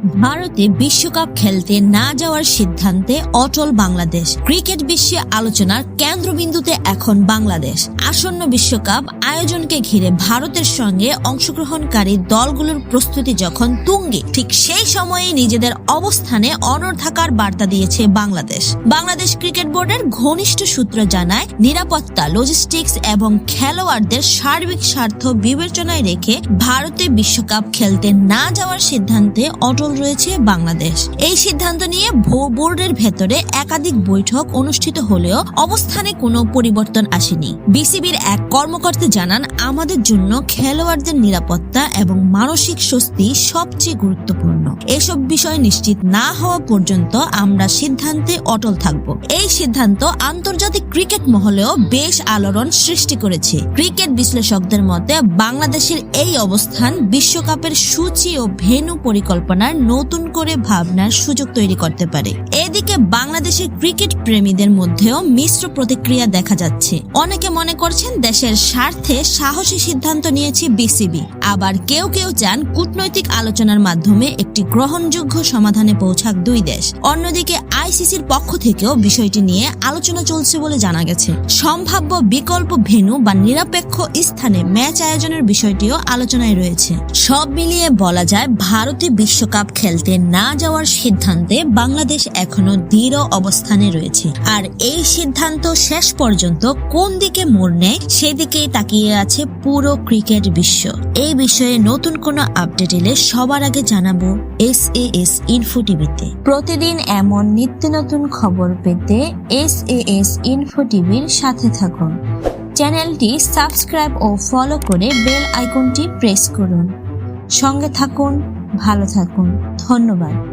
ভারতে বিশ্বকাপ খেলতে না যাওয়ার সিদ্ধান্তে অটল বাংলাদেশ। ক্রিকেট বিশ্বে আলোচনার কেন্দ্রবিন্দুতে এখন বাংলাদেশ। আসন্ন বিশ্বকাপ আয়োজনকে ঘিরে ভারতের সঙ্গে অংশগ্রহণকারী দলগুলোর প্রস্তুতি যখন তুঙ্গে, ঠিক সেই সময়ে নিজেদের অবস্থানে অনড় থাকার বার্তা দিয়েছে বাংলাদেশ। বাংলাদেশ ক্রিকেট বোর্ডের ঘনিষ্ঠ সূত্র জানায়, নিরাপত্তা, লজিস্টিক্স এবং খেলোয়াড়দের সার্বিক স্বার্থ বিবেচনায় রেখে ভারতে বিশ্বকাপ খেলতে না যাওয়ার সিদ্ধান্তে অটল রয়েছে বাংলাদেশ। এই সিদ্ধান্ত নিয়ে বোর্ডের ভেতরে একাধিক বৈঠক অনুষ্ঠিত হলেও অবস্থানে কোনো পরিবর্তন আসেনি। বিসিবির এক কর্মকর্তা জানান, আমাদের জন্য খেলোয়াড়দের নিরাপত্তা এবং মানসিক স্বস্তি সবচেয়ে গুরুত্বপূর্ণ। এসব বিষয় নিশ্চিত না হওয়া পর্যন্ত আমরা সিদ্ধান্তে অটল থাকব। এই সিদ্ধান্ত আন্তর্জাতিক ক্রিকেট মহলেও বেশ আলোড়ন সৃষ্টি করেছে। ক্রিকেট বিশ্লেষকদের মতে বাংলাদেশের এই অবস্থান বিশ্বকাপের সূচি ও ভেন্যু পরিকল্পনার নতুন করে ভাবনার সুযোগ তৈরি করতে পারে। এদিকে বাংলাদেশের ক্রিকেট প্রেমীদের মধ্যেও মিশ্র প্রতিক্রিয়া দেখা যাচ্ছে। অনেকে মনে করছেন দেশের স্বার্থে সাহসী সিদ্ধান্ত নিয়েছে বিসিবি, আবার কেউ কেউ চান কূটনৈতিক আলোচনার মাধ্যমে একটি গ্রহণযোগ্য সমাধানে পৌঁছাক দুই দেশ। অন্যদিকে আইসিসির পক্ষ থেকেও বিষয়টি নিয়ে আলোচনা চলছে বলে জানা গেছে। সম্ভাব্য বিকল্প ভেন্যু বা নিরপেক্ষ স্থানে ম্যাচ আয়োজনের বিষয়টিও আলোচনায় রয়েছে। সব মিলিয়ে বলা যায়, ভারতে বিশ্বকাপ খেলতে না যাওয়ার সিদ্ধান্তে বাংলাদেশ এখনো দৃঢ় অবস্থানে রয়েছে। আর এই সিদ্ধান্ত শেষ পর্যন্ত কোন দিকে মোড় নেয় সেদিকেই তাকিয়ে আছে পুরো ক্রিকেট বিশ্ব। এই বিষয়ে নতুন কোনো আপডেট এলে সবার আগে জানাবো SAS ইনফো টিভিতে। প্রতিদিন এমন নিত্য নতুন খবর পেতে SAS ইনফো টিভির সাথে থাকুন। চ্যানেলটি সাবস্ক্রাইব ও ফলো করে বেল আইকনটি প্রেস করুন। সঙ্গে থাকুন, ভালো থাকুন। ধন্যবাদ।